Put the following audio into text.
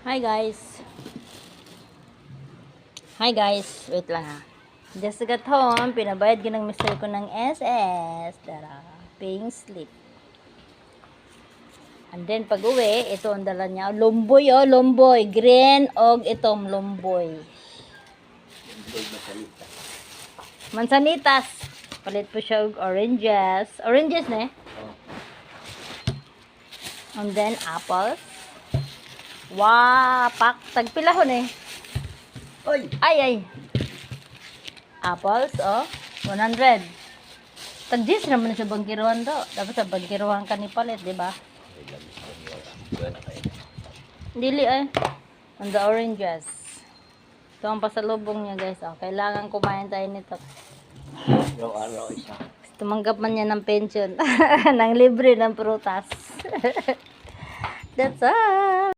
Hi guys. Hi guys. Wait lang ha. Just got home. Pinabayad ko ng mister ko ng SS. Tara. Paying slip. And then pag uwi, ito ang dala niya. Lumboy oh, lumboy. Green og itong lumboy. Mansanitas. Palit po siya og oranges. Oranges ne? And then apples. Wow, pak. Tagpilahon eh. Oy! Ay, ay. Apples, oh. 100. Tag-10 naman na sa bangkiruan do. Dapat sa bangkiruan ka ni palit, di ba? Dili ay. On the oranges. Ito ang pasalubong niya, guys. Oh, kailangan kumain tayo nito. Araw-araw isa. Tumanggap man niya ng pension. Nang libre ng prutas. That's all.